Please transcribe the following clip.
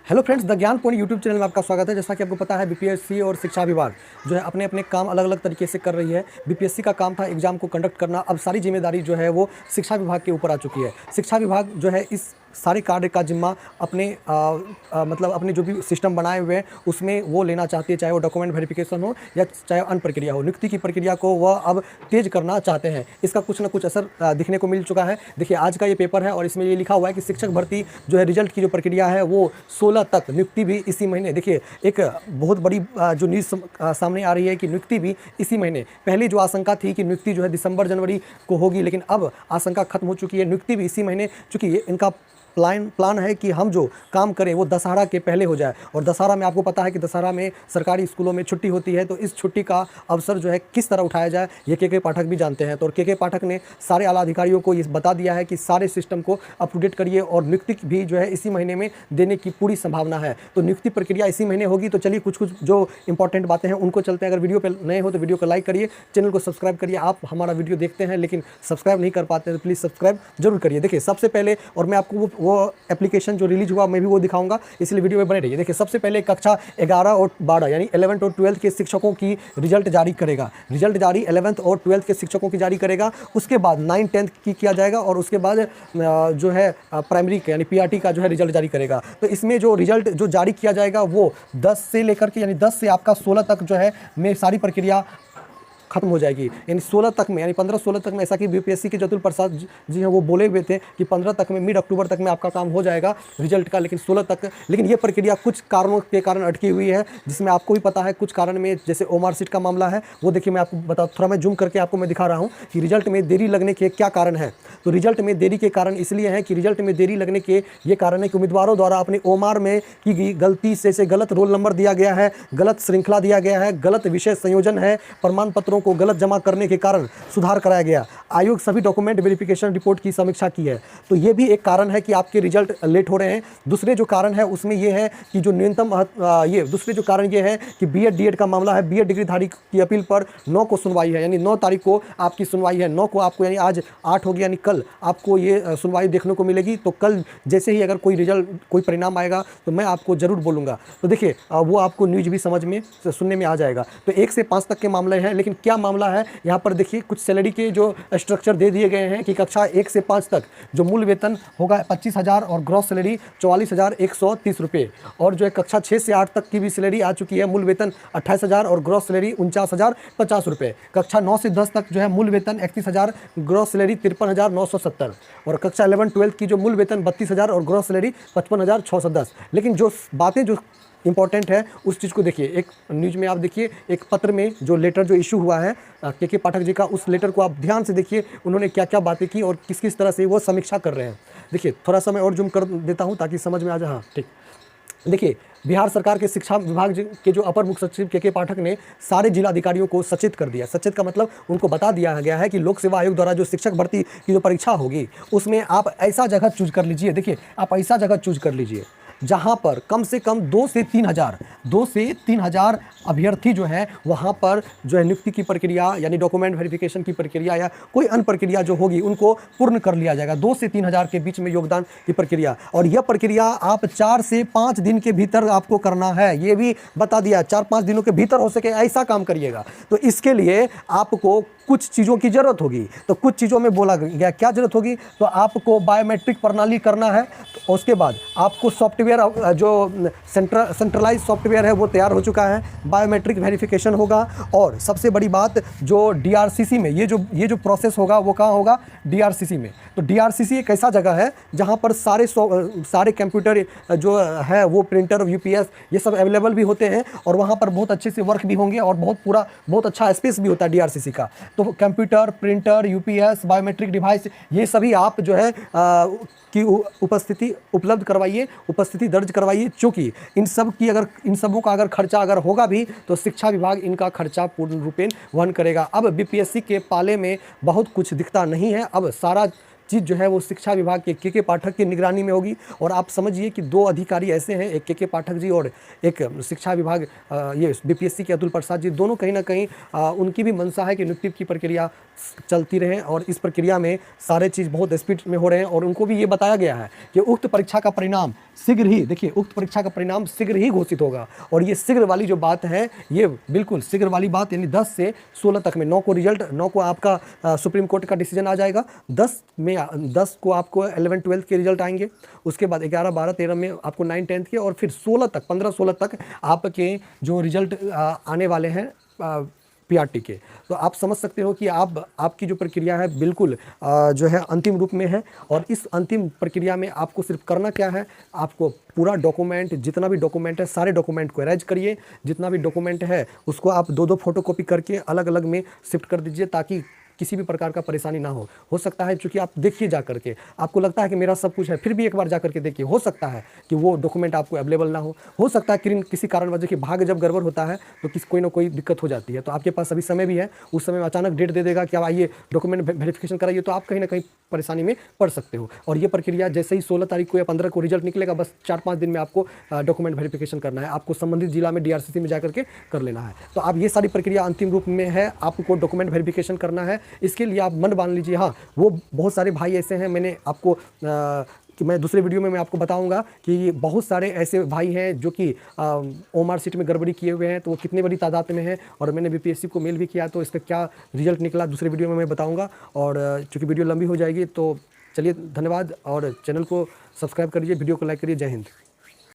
Hello friends, the ज्ञान point YouTube channel में आपका स्वागत है। जैसा कि आपको पता है, बीपीएससी और शिक्षा विभाग जो है अपने अपने काम अलग अलग तरीके से कर रही है। बीपीएससी का काम था एग्जाम को कंडक्ट करना, अब सारी जिम्मेदारी जो है वो शिक्षा विभाग के ऊपर आ चुकी है। शिक्षा विभाग जो है इस सारे कार्य का जिम्मा अपने मतलब अपने जो भी सिस्टम बनाए हुए हैं उसमें वो लेना चाहती है, चाहे वो डॉक्यूमेंट वेरिफिकेशन हो या चाहे अन्य प्रक्रिया हो। नियुक्ति की प्रक्रिया को वह अब तेज करना चाहते हैं। इसका कुछ ना कुछ असर दिखने को मिल चुका है। देखिए, आज का ये पेपर है और इसमें ये लिखा हुआ है कि शिक्षक भर्ती जो है रिजल्ट की जो प्रक्रिया है वो 16 तक, नियुक्ति भी इसी महीने। देखिए, एक बहुत बड़ी जो न्यूज़ सामने आ रही है कि नियुक्ति भी इसी महीने। पहले जो आशंका थी कि नियुक्ति जो है दिसंबर जनवरी को होगी, लेकिन अब आशंका खत्म हो चुकी है। नियुक्ति भी इसी महीने, चूँकि इनका प्लान है कि हम जो काम करें वो दशहरा के पहले हो जाए। और दशहरा में आपको पता है कि दशहरा में सरकारी स्कूलों में छुट्टी होती है, तो इस छुट्टी का अवसर जो है किस तरह उठाया जाए ये के पाठक भी जानते हैं। तो के पाठक ने सारे आला अधिकारियों को ये बता दिया है कि सारे सिस्टम को अप टू डेट करिए और नियुक्ति भी जो है इसी महीने में देने की पूरी संभावना है। तो नियुक्ति प्रक्रिया इसी महीने होगी। तो चलिए कुछ जो इंपॉर्टेंट बातें हैं उनको चलते हैं। अगर वीडियो पर नए हो तो वीडियो को लाइक करिए, चैनल को सब्सक्राइब करिए। आप हमारा वीडियो देखते हैं लेकिन सब्सक्राइब नहीं कर पाते हैं तो प्लीज़ सब्सक्राइब जरूर करिए। देखिए, सबसे पहले, और मैं आपको वो एप्लीकेशन जो रिलीज हुआ मैं भी वो दिखाऊंगा, इसलिए वीडियो में बने रहिए। देखिए, सबसे पहले कक्षा 11 और 12 यानी 11th और 12th के शिक्षकों की रिजल्ट जारी करेगा। रिजल्ट जारी 11th और 12th के शिक्षकों की जारी करेगा। उसके बाद 9th 10th की किया जाएगा और उसके बाद जो है प्राइमरी का यानी पीआरटी का जो है रिजल्ट जारी करेगा। तो इसमें जो रिजल्ट जो जारी किया जाएगा वो 10 से लेकर के यानी 10 से आपका 16 तक जो है में सारी प्रक्रिया खत्म हो जाएगी। यानी 16 तक में, यानी 15-16 तक में, ऐसा कि बीपीएससी के जतुल प्रसाद जी हैं वो बोले हुए थे कि 15 तक में, मिड अक्टूबर तक में आपका काम हो जाएगा रिजल्ट का, लेकिन 16 तक। लेकिन ये प्रक्रिया कुछ कारणों के कारण अटकी हुई है, जिसमें आपको भी पता है कुछ कारण में, जैसे ओमार सीट का मामला है वो देखिए मैं आपको बता, थोड़ा मैं जूम करके आपको मैं दिखा रहा हूँ कि रिजल्ट में देरी लगने के क्या कारण है। तो रिजल्ट में देरी के कारण इसलिए है कि रिजल्ट में देरी लगने के ये कारण है कि उम्मीदवारों द्वारा अपने ओमार में की गई गलती से गलत रोल नंबर दिया गया है, गलत श्रृंखला दिया गया है, गलत विषय संयोजन है, प्रमाण पत्रों को गलत जमा करने के कारण सुधार कराया गया। आयोग सभी डॉक्यूमेंट वेरिफिकेशन रिपोर्ट की समीक्षा की है। तो ये भी एक कारण है कि आपके रिजल्ट लेट हो रहे हैं। दूसरे जो कारण है उसमें ये है कि जो न्यूनतम ये दूसरे जो कारण ये है कि बीएड डीएड का मामला है। बीएड डिग्रीधारी की अपील पर 9 को सुनवाई है, यानी 9 तारीख को आपकी सुनवाई है। 9 को आपको, यानी आज 8 हो गया, यानी कल आपको ये सुनवाई देखने को मिलेगी। तो कल जैसे ही अगर कोई रिजल्ट, कोई परिणाम आएगा तो मैं आपको जरूर बोलूँगा। तो देखिए, वो आपको न्यूज भी समझ में सुनने में आ जाएगा। तो 1 से 5 तक के मामले हैं, लेकिन क्या मामला है यहाँ पर देखिए, कुछ सैलरी के जो स्ट्रक्चर दे दिए गए हैं कि कक्षा 1 से 5 तक जो मूल वेतन होगा 25,000 और ग्रॉस सैलरी 44,130 रुपये। और जो है कक्षा 6 से 8 तक की भी सैलरी आ चुकी है, मूल वेतन 28,000 और ग्रॉस सैलरी 49,050 रुपये। कक्षा 9 से 10 तक जो है मूल वेतन 31,000, ग्रॉस सैलरी 53,970। और कक्षा 11-12 की जो मूल वेतन 32,000 और ग्रॉस सैलरी 55,610। लेकिन जो बातें जो इंपॉर्टेंट है उस चीज़ को देखिए, एक न्यूज़ में आप देखिए, एक पत्र में जो लेटर जो इशू हुआ है के पाठक जी का, उस लेटर को आप ध्यान से देखिए, उन्होंने क्या क्या बातें की और किस किस तरह से वो समीक्षा कर रहे हैं। देखिए, थोड़ा सा मैं और जूम कर देता हूँ ताकि समझ में आ जाए। हाँ, ठीक। देखिए, बिहार सरकार के शिक्षा विभाग के जो अपर मुख्य सचिव के पाठक ने सारे जिलाधिकारियों को सचेत कर दिया। सचेत का मतलब उनको बता दिया गया है कि लोक सेवा आयोग द्वारा जो शिक्षक भर्ती की जो परीक्षा होगी उसमें आप ऐसा जगह चूज कर लीजिए। देखिए, आप ऐसा जगह चूज कर लीजिए जहाँ पर कम से कम 2 से 3,000 अभ्यर्थी जो है वहाँ पर जो है नियुक्ति की प्रक्रिया यानी डॉक्यूमेंट वेरिफिकेशन की प्रक्रिया या कोई अन्य प्रक्रिया जो होगी उनको पूर्ण कर लिया जाएगा। 2 से 3,000 के बीच में योगदान की प्रक्रिया, और यह प्रक्रिया आप 4 से 5 दिन के भीतर आपको करना है। ये भी बता दिया, 4-5 दिनों के भीतर हो सके ऐसा काम करिएगा। तो इसके लिए आपको कुछ चीज़ों की ज़रूरत होगी। तो कुछ चीज़ों में बोला गया क्या ज़रूरत होगी, तो आपको बायोमेट्रिक प्रणाली करना है। तो उसके बाद आपको सॉफ्टवेयर जो सेंट्रलाइज सॉफ्टवेयर है वो तैयार हो चुका है, बायोमेट्रिक वेरिफिकेशन होगा। और सबसे बड़ी बात, जो डीआरसीसी में ये जो प्रोसेस होगा वो कहाँ होगा, डीआरसीसी में। तो डीआरसीसी एक ऐसा जगह है जहाँ पर सारे कंप्यूटर जो है वो प्रिंटर, यूपीएस ये सब अवेलेबल भी होते हैं और वहाँ पर बहुत अच्छे से वर्क भी होंगे और बहुत अच्छा स्पेस भी होता है डीआरसीसी का। तो computer, printer, UPS, biometric device ये सभी आप जो है की उपस्थिति उपलब्ध करवाइए, उपस्थिति दर्ज करवाइए। चूँकि इन सबों का अगर खर्चा अगर होगा भी तो शिक्षा विभाग इनका खर्चा पूर्ण रूपेण वहन करेगा। अब बीपीएससी के पाले में बहुत कुछ दिखता नहीं है, अब सारा चीज़ जो है वो शिक्षा विभाग के के पाठक की निगरानी में होगी। और आप समझिए कि 2 अधिकारी ऐसे हैं, एक के पाठक जी और एक शिक्षा विभाग ये बीपीएससी के अतुल प्रसाद जी, दोनों कहीं ना कहीं उनकी भी मंशा है कि नियुक्ति की प्रक्रिया चलती रहे और इस प्रक्रिया में सारे चीज़ बहुत स्पीड में हो रहे हैं। और उनको भी ये बताया गया है कि उक्त परीक्षा का परिणाम शीघ्र ही, देखिए उक्त परीक्षा का परिणाम शीघ्र ही घोषित होगा। और ये शीघ्र वाली जो बात है, ये बिल्कुल शीघ्र वाली बात, यानी 10 से 16 तक में 9 को रिजल्ट, 9 को आपका सुप्रीम कोर्ट का डिसीजन आ जाएगा, 10 को आपको 11-12 के रिजल्ट आएंगे, उसके बाद 11, 12, 13 में आपको 9, 10 के, और फिर 16 तक, 15, 16 तक आपके जो रिजल्ट आने वाले हैं पीआरटी के। तो आप समझ सकते हो कि आपकी जो प्रक्रिया है बिल्कुल जो है अंतिम रूप में है। और इस अंतिम प्रक्रिया में आपको सिर्फ करना क्या है, आपको पूरा डॉक्यूमेंट, जितना भी डॉक्यूमेंट है सारे डॉक्यूमेंट को अरेंज करिए, जितना भी डॉक्यूमेंट है उसको आप 2-2 फोटोकॉपी करके अलग अलग में शिफ्ट कर दीजिए, ताकि किसी भी प्रकार का परेशानी ना हो सकता है, क्योंकि आप देखिए जा करके आपको लगता है कि मेरा सब कुछ है, फिर भी एक बार जा करके देखिए, हो सकता है कि वो डॉक्यूमेंट आपको अवेलेबल ना हो सकता है किसी कारणवश, देखिए भाग्य जब गड़बड़ होता है तो कोई ना कोई दिक्कत हो जाती है। तो आपके पास अभी समय भी है, उस समय में अचानक डेट दे देगा कि आप आइए डॉक्यूमेंट वेरिफिकेशन कराइए, तो आप कहीं ना कहीं परेशानी में पड़ सकते हो। और ये प्रक्रिया जैसे ही 16 तारीख को या 15 को रिजल्ट निकलेगा, बस 4-5 दिन में आपको डॉक्यूमेंट वेरिफिकेशन करना है, आपको संबंधित जिला में डीआरसीसी में जाकर के कर लेना है। तो आप ये सारी प्रक्रिया अंतिम रूप में है, आपको डॉक्यूमेंट वेरिफिकेशन करना है। इसके लिए आप मन बांध लीजिए। हाँ, वो बहुत सारे भाई ऐसे हैं, मैंने आपको कि मैं दूसरे वीडियो में मैं आपको बताऊंगा कि बहुत सारे ऐसे भाई हैं जो कि ओमार सीट में गड़बड़ी किए हुए हैं, तो वो कितनी बड़ी तादाद में है, और मैंने बीपीएससी को मेल भी किया, तो इसका क्या रिजल्ट निकला दूसरे वीडियो में मैं बताऊंगा। और चूँकि वीडियो लंबी हो जाएगी, तो चलिए धन्यवाद, और चैनल को सब्सक्राइब करिए, वीडियो को लाइक करिए। जय हिंद।